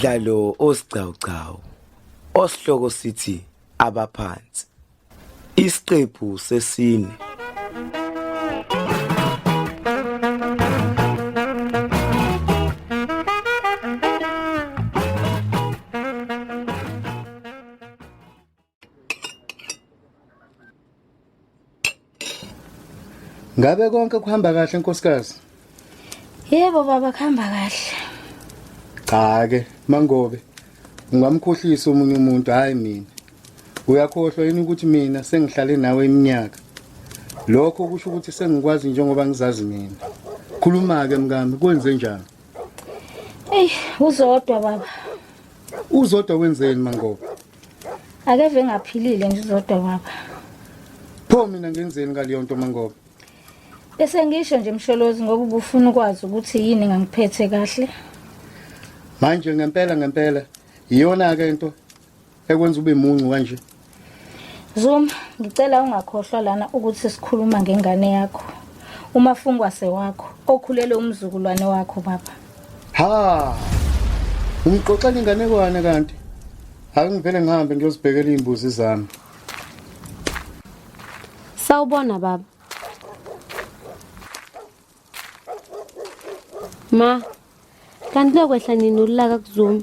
Umdlalo osiqhawqhawo osihloko sithi Abaphansi. Isiqephu sesine. Ngabe konke kuhamba kahle nkosikazi? Yebo baba, kuhamba kahle. Cha ke mangobe ungamkhohlisa umunye umuntu hayi mina. Uyakhohlwa yini ukuthi mina sengihlale nawe iminyaka? Lokho kusho ukuthi sengikwazi njengoba ngizazi mina. Khuluma ke mngami, kwenze njani? UZODWA baba. UZODWA wenzeni mangobe? Akeve ngaphilile nje uZODWA baba. Pho mina ngenzeni ngaleyo nto mangobe? Bese ngisho nje msholozi ngoba ubufuna ukwazi ukuthi yini ngangiphethe kahle. Manje ngempela iyona ke into ekwenza ube muncu kanje. Zuma, ngicela ungakhohlwa lana ukuthi sikhuluma ngengane yakho. Umafungwa sewakho okhulele umzukulwane wakho baba. Ha! Ungixoxela inganekwane kanti. Ake ngivele ngihambe ngiyozibhekela izimbuzi zami. Sawubona baba. Ma, kanti lokwehla nini ulaka kuzuma?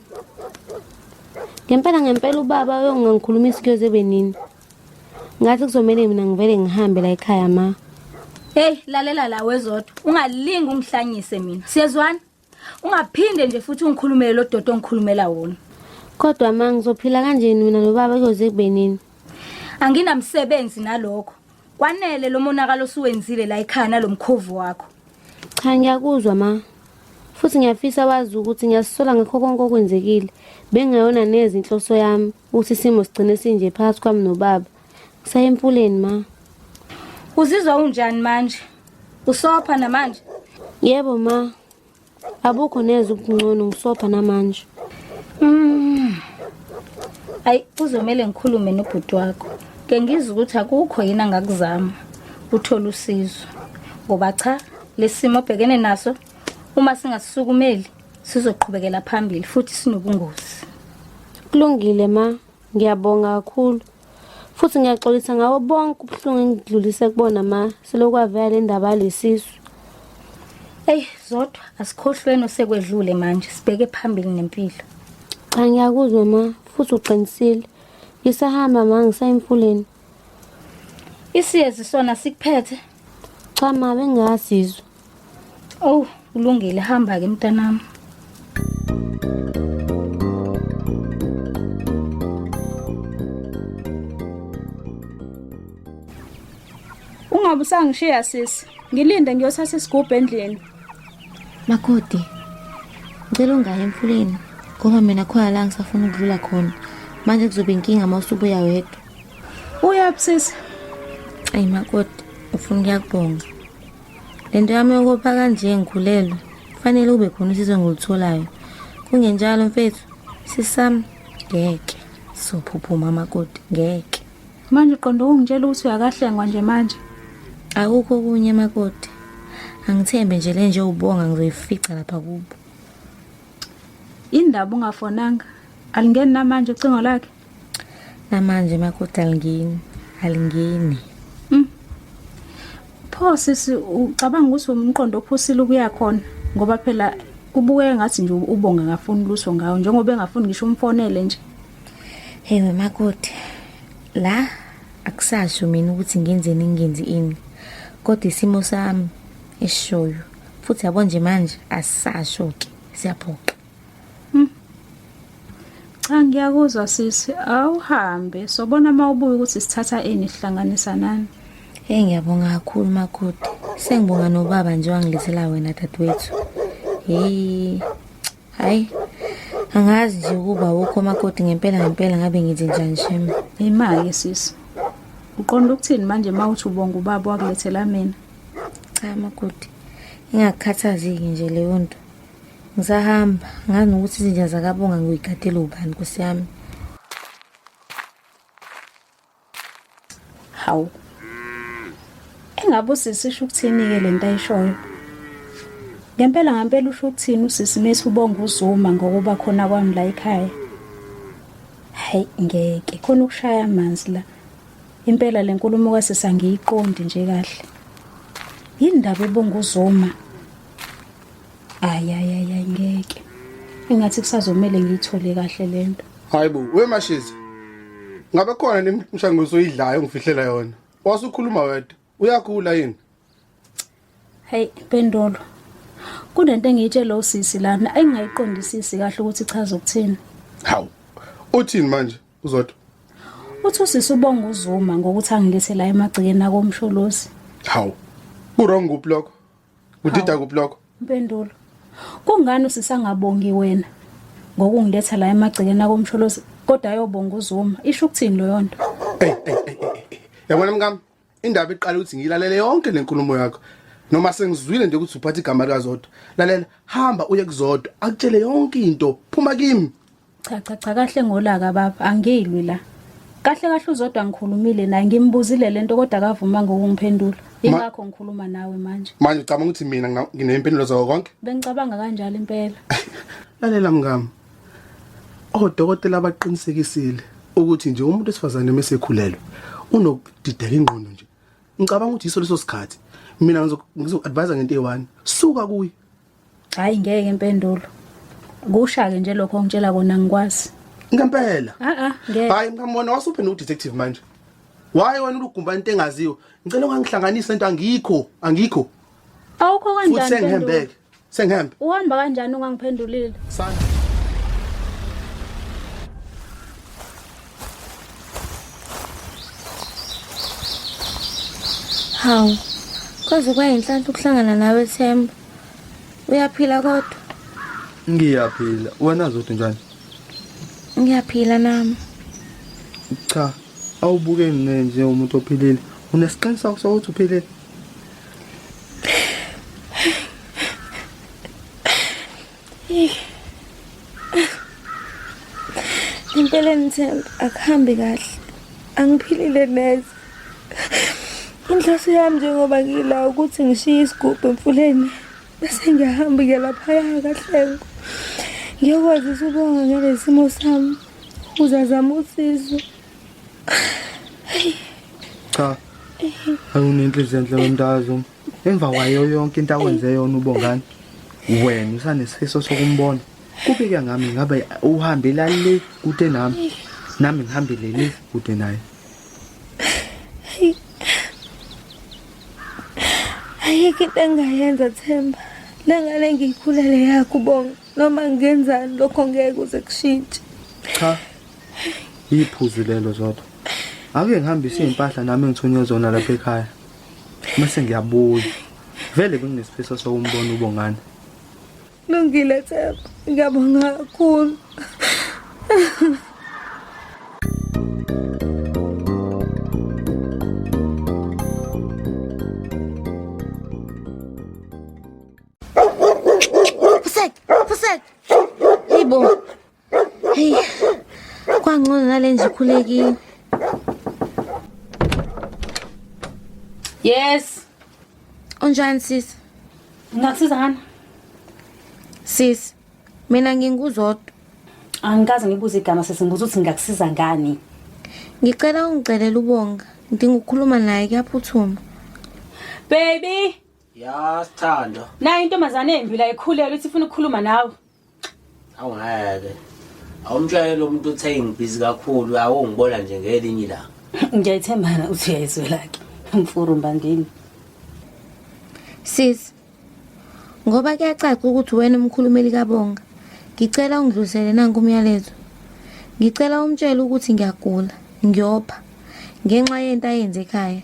Ngempela ubaba uyongikhulumisa kuyoze benini. Ngathi kuzomela mina ngivele ngihambe la ekhaya ma. Hey, lalela la weZODWA. Ungalingi ungihlanyise mina. Siyezwana? Ungaphinde nje futhi ungikhulumele lo dodo ongikhulumela wona. Kodwa ma ngizophila kanjeni mina nobaba kuyoze kubenini? Anginamsebenzi nalokho. Kwanele lo monakalo osuwenzile la ekhaya nalomkhovu wakho. Cha ngiyakuzwa ma. Futhi ngiyafisa wazi ukuthi ngiyasisola ngakho konke okwenzekile. Bengayona neze inhloso yami ukuthi isimo sigcine sinje phakathi kwami nobaba. Kusaya emfuleni ma. Uzizwa unjani manje? Usopha namanje? Yebo ma. Abukho neze ukungcono ngisopha namanje. Ayi kuzomela ngikhulume nobhuti wakho. Ke ngizwe ukuthi akukho yini ngakuzama uthola usizo. Ngoba cha lesimo obhekene naso uma singasisukumeli sizoqhubekela phambili futhi sinobungozi. Kulungile ma, ngiyabonga kakhulu. Futhi ngiyaxolisa ngawo bonke ubuhlungu engidlulise kubona ma, selokwavela le ndaba yalesisu. ZODWA asikhohlweni osekwedlule manje, sibheke phambili nempilo. Cha ngiyakuzwa ma, futhi uqinisile. Ngisahamba ma ngisayemfuleni. Isiyezi sona sikuphethe? Cha ma, bengasizwa. Oh, ulungile, hamba ke mntanami. Ungabusangishiya sisi. Ngilinde ngiyothatha isigubhu endlini. Makoti. Ngicela ungaye emfuleni ngoba mina khona la ngisafuna ukudlula khona. Manje kuzobe inkinga mawusubuya wedwa. Uyaphi sisi? Ayi makoti, ufuna ukuyakubonga. Lento yami yokupha kanje ngikhulelwe. Kufanele ube khona usizo ngolutholayo. Kungenjalo mfethu, sisami ngeke. Sophuphuma makoti, ngeke. Manje uqonda ungitshela ukuthi uyakahlengwa nje manje. Akukho kunye makoti. Angithembe nje lenje ubonga ngizoyifica lapha kubo. Indaba ungafonanga. Alingeni namanje ucingo lakhe. Namanje makoti alingeni. Pho sisi ucabanga ukuthi umqondo ophusile ukuya khona ngoba phela kubuke ngathi nje ubonga ngafuna ulutho ngawo njengoba engafuni ngisho umfonele nje. Hewe makoti. La akusasho mina ukuthi ngenzeni ngingenzi ini. Kodwa isimo sami esishoyo. Futhi yabo nje manje asasho ke siyaphoqa. Cha ngiyakuzwa sisi, awuhambe sobona mawubuya ukuthi sithatha ini sihlanganisa nani. Ngiyabonga kakhulu makoti. Sengibonga nobaba nje wangilethela wena dadewethu. Hayi. Angazi nje ukuba ukho makoti ngempela ngabe ngithi njani shema. Imali sisi. Uqonda ukuthini manje mawuthi ubonga ubaba wakulethela mina? Cha makoti. Ingakhathaziki nje leyo nto. Ngisahamba, ngazi ukuthi izinja zakaBonga ngiyigadela ubani Nkosi yami. Hawu. Engabe usisisho ukuthini ke lento ayishoyo? Ngempela usho ukuthini usisi mase ubonga uzuma ngokuba khona kwami la ekhaya? Hayi ngeke khona ukushaya amanzi la. Impela lenkulumo kwasisa ngiyiqondi nje kahle. Yindaba ubonga uzuma. Ay ngeke. Engathi kusazomela ngiyithole kahle lento. Hayibo, wemashizi. Ngabe khona nemshanguzo oyidlayo ngifihlela yona. Wasukhuluma wedwa. Uyakhula yini? Hey, Pendolo. Kunento engiyitshela usisi lana engingayiqondisisi kahle ukuthi ichaza ukuthini. Hawu. Uthini manje uzodwa? Uthi usisi ubonga uzuma ngokuthi angilethe la emagcikeni akomsholozi. Hawu. Kurong kuphi lokho? Udida kuphi lokho? Pendolo. Kungani usisangabongi wena ngokungiletha la emagcikeni akomsholozi kodwa ayobonga uzuma? Isho ukuthini lo yonto? Yabona mngam, indaba iqala ukuthi ngilalele yonke lenkulumo yakho. Noma sengizwile nje ukuthi uphatha igama likaZodwa. Lalela, hamba uye kuZodwa, akutshele yonke into. Phuma kimi. Cha kahle ngolaka baba, angilwi la. Kahle uZodwa ngikhulumile naye ngimbuzile lento kodwa akavuma ngokungiphendula. Ingakho ngikhuluma nawe manje. Manje ucabanga ukuthi mina nginempendulo zawo konke? Bengicabanga kanjalo impela. Lalela mngam. Odokotela abaqinisekisile ukuthi nje umuntu esifazane mesekhulelwe unokudideka ingqondo nje. Ngicabanga ukuthi iso leso sikhathi mina ngizo-advise ngento eyi-1. Suka kuye. Hayi ngeke impendulo. Kushake nje lokho ongitshela kona ngikwazi. Ngempela. Ngeke. Hayi ngamona wasuphe no detective manje. Why wena ulugumba into engaziyo? Ngicela ungangihlanganisa into angikho. Awukho kanjani futhi sengihambeke. Sengihambe. Uhamba kanjani ungangiphendulile? Sana. Hawu. Kwaze kwayinhlanhla ukuhlangana nawe Themba. Uyaphila kodwa? Ngiyaphila. Wena Zodwa njani? Ngiyaphila nami. Cha, awubuke nje umuntu ophilile. Unesiqiniseko sokuthi uphilile? Impela Themba akuhambi kahle. Angiphilile neze. Inhloso yami njengoba ngila ukuthi ngishiye isigubhu emfuleni bese ngiyahamba ke lapha kahle. Ngiyakwazi ukubonga ngalesimo sami. Uzazama usizo. Cha. Awunenhliziyo enhle womntazo. Emva kwayo yonke into awenze yona ubongani. Wena usanesifiso sokumbona. Kubike ngami ngabe uhambe le kude nami. Nami ngihambile le kude naye. Ayike into engayenza Themba. Lengane ngikhulele yakho ubonga noma ngenzani lokho ngeke uze kushintshe. Cha. Iphuzu lelo Zodwa. Ake ngihambise impahla nami ngithunywe zona lapha ekhaya. Mase ngiyabuya. Vele benginesifiso sokumbona ubongani. Lungile Themba. Ngiyabonga kakhulu. Fusek. Hibo. Hey. Kwangcono nalenje ikhulekile. Yes. Unjani sis? Ngakusiza ngani? Sis, mina nginguzodwa. Angikaze ngibuze igama sesimbuza ukuthi ngakusiza ngani. Ngicela ungicelela ubonga. Ngidinga ukukhuluma naye kuyaphuthuma. Baby. Ya Sithando. Nayi intombazane embi la ikhulelwe ithi ifuna ukukhuluma nawe. Awungeke. Awumtshayele umuntu uthe ngibhizi kakhulu awungibona nje ngelinye la. Ngiyayithembana uthi uyayizwela ke. Mfuru mbandini. Sis, ngoba kuyacaca ukuthi wena umkhulumeli kaBonga, ngicela ungidlulisele nanku umyalezo. Ngicela umtshele ukuthi ngiyagula, ngiyopha ngenxa yento ayenze ekhaya.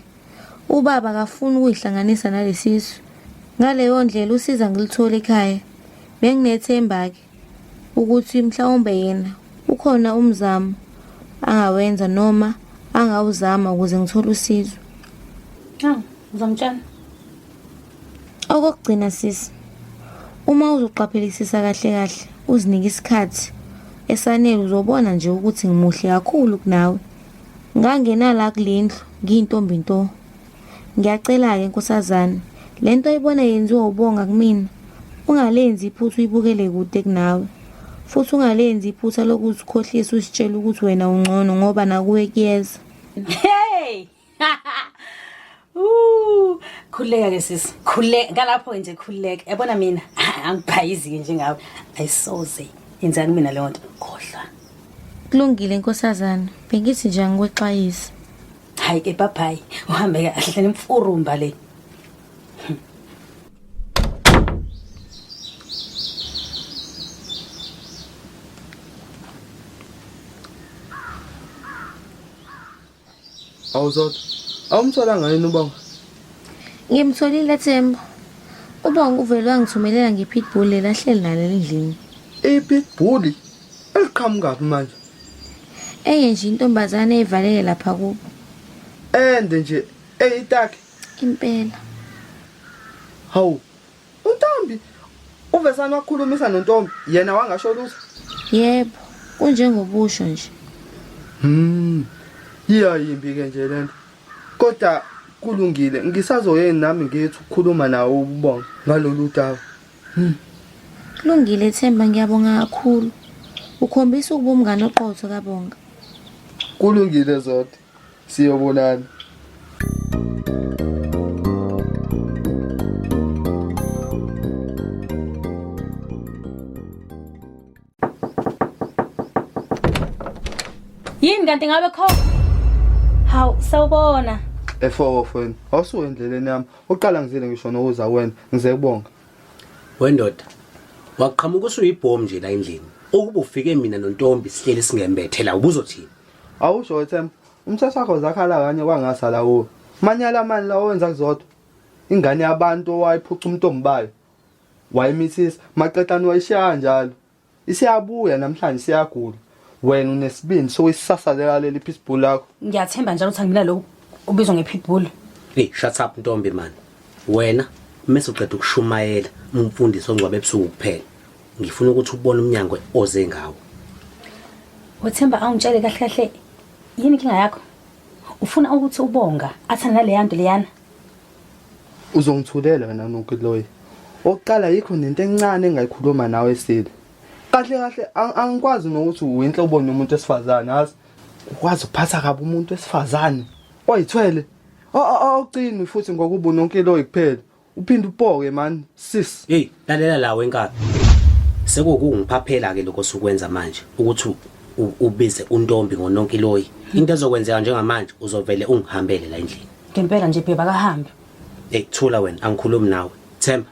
Ubaba akafuni ukuyihlanganisa nalesisu. Ngaleyo ndlela usiza ngilithola ekhaya. Benginethemba ke ukuthi mhlawumbe yena ukhona umzamo angawenza noma angawuzama ukuze ngithole usizo. Uzamtshana. Okugcina sis. Uma uzoqaphelisisa kahle uzinike isikhathi esanele uzobona nje ukuthi ngimuhle kakhulu kunawe. Ngangena la kulendlu ngiyintombi nto. Ngiyacela ke nkosazana, lento ayibona yenziwa ubonga kumina. ungalenzi iphutha uyibukele kude kunawe. Futhi ungalenzi iphutha lokuzikhohlisa usitshela ukuthi wena ungcono ngoba nakuwe kuyeza. Hey! Khuleka ke sisi. Khuleka ngalapho nje khuleka. Yabona mina angibhayizi njengawe. Ayisoze. Yenzani mina le nto? Khohlwa. Kulungile nkosazana. Bengithi nje angikwexwayisa. Hayi ke bye. Uhambe kahle nemfurumba le. Awuzodwa. Awumthola ngani ubonga? Ngimtholile Themba. Ubonga uvele wangithumelela ngepitbull lahleli nalo endlini. Ipitbull? Eliqhamuka manje? Nje intombazane evalele lapha kubo. Ende nje eyitaki Impela. Hawu. Untombi uvesana wakhulumisa nontombi yena wangasho lutho? Yebo, kunjengobusho nje. Yimbi ke nje lento. Kodwa kulungile ngisazoyeni nami ngithi ukukhuluma nawe ubonga ngalolu daba. Kulungile Themba, ngiyabonga kakhulu. Ukhombisa ubumngane oqotho kaBonga. Kulungile Zodwa. Siyobonana. Yini kanti ngabe kho? Hawu, sawubona. Efofweni. Awusuendleleni yami. Uqala ngizile ngisho nokuza wena. Ngize kubonga. Wendoda. Waqhamuka usuyibhomu nje la endlini. Ukuba ufike mina nontombi sihleli singembethe la ubuzothini? Awusho Themba. Umthetho wakho zakhala kanye kwangasala wo. Manyala mani la wenza kuzodwa. Ingane yabantu owayiphuca umntombi bayo. Wayimithisa maqedani wayishaya njalo. Isiyabuya namhlanje siyagula. Wena unesibindi sokusisasalela leli pitbull lakho. Ngiyathemba njalo ukuthi angimina lo ubizwa ngepitbull. Hey, shut up ntombi man. Wena mase uqeda ukushumayela umfundisi ongcwabe ebusuku kuphela. Ngifuna ukuthi ubone umnyango oze ngawo. Wethemba awungitshele kahle kahle. Yini inkinga yakho? Ufuna ukuthi ubonga athana nale yanto leyana? Uzongithulela wena nokuloyi. Oqala yikho nento encane engayikhuluma nawe esile. Kahle kahle angikwazi nokuthi uyinhle ubone umuntu esifazane yazi. Ukwazi ukuphatha kabi umuntu esifazane. Oyithwele. Awucini futhi ngokuba nonkeloyi kuphela. Uphinde upoke man sis. Hey, lalela lawe enkaba. Sekungiphaphela ke lokho sukwenza manje ukuthi ubize untombi ngononkiloyi. Into ezokwenzeka njengamanje uzovele ungihambele la endlini. Ngempela nje bheba kahambe. Hey, thula wena angikhulumi nawe. Themba,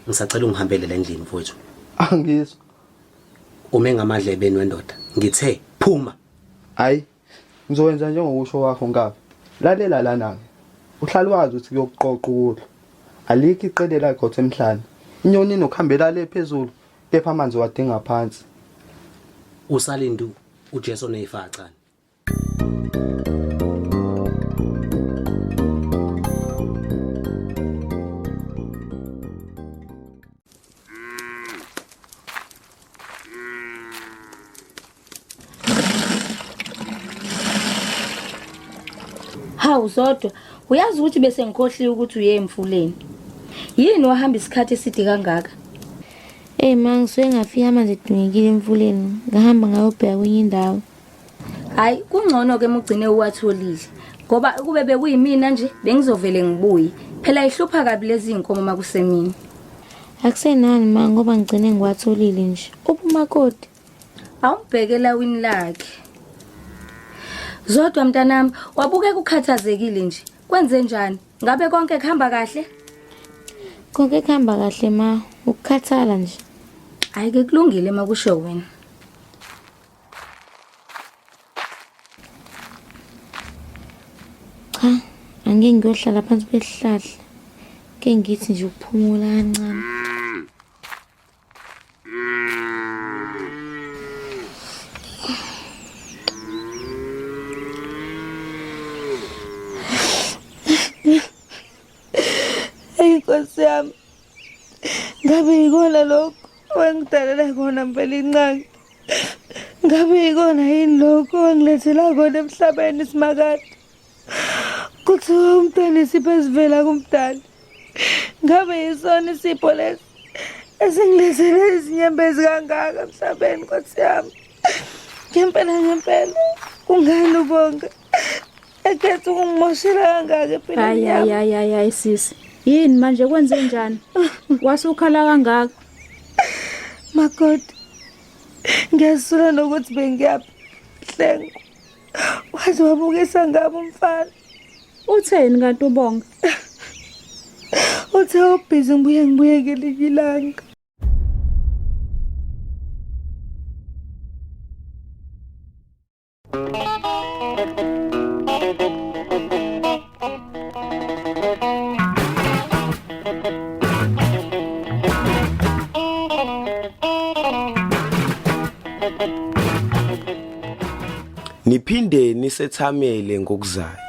ngisacela ungihambele la endlini mfowethu. Angizwa. Ume ngamadlebeni wendoda. Ngithe phuma. Hayi. Ngizowenza njengokusho wakho ngapha. Lalela lana. Uhlala wazi ukuthi kuyokuqoqa ukudla. Alikho iqede lakho emhlanje. Inyoni inokuhambela le phezulu, kepha amanzi wadinga phansi. Usalindu uJesu neyifaca. Hawu Zodwa, uyazi ukuthi bese ngikhohliwe ukuthi uye emfuleni. Yini wahamba isikhathi eside kangaka? Ngisuke ngafika manje edungekile emfuleni, ngahamba ngayobheka kwenye indawo. Hayi, kungcono ke mugcine uwatholile. Ngoba kube bekuyimina nje bengizovele ngibuye. Phela ihlupha kabi lezi inkomo makusemini. Akusenani ngoba ngigcine ngiwatholile nje. Ubumakoti. Awubhekela wini lakhe. Zodwa mntanami, wabuke ukukhathazekile nje. Kwenze njani? Ngabe konke kuhamba kahle? Konke kuhamba kahle ukukhathala nje. Hayi ke kulungile makusho wena. Cha, angeke ngiyohlala phansi kwesihlahla. Ke ngithi nje ukuphumula kancane. Nkosi yami, ngabe yikona lokho wangidalela khona mpela incane? Ngabe yikona yini lokho wangilethela khona emhlabeni simakade? Kuthiwa umntwana isipho esivela kumdala. Ngabe yisona isipho lesi esingilethele izinyembezi kangaka emhlabeni Nkosi yami. Ngempela kungani ubonga ekhetha ukungimoshela kangaka empilweni yami. Hayi sisi. Yini manje kwenze njani? Wasukhala kangaka. Makoti. Ngiyasula nokuthi bengiyaphi Hlengwa. Waze wabukisa ngabo umfana. Utheni kanti ubonga? Uthe ubhizi ngibuye ngelinye ilanga. Niphinde nisethamele ngokuzayo.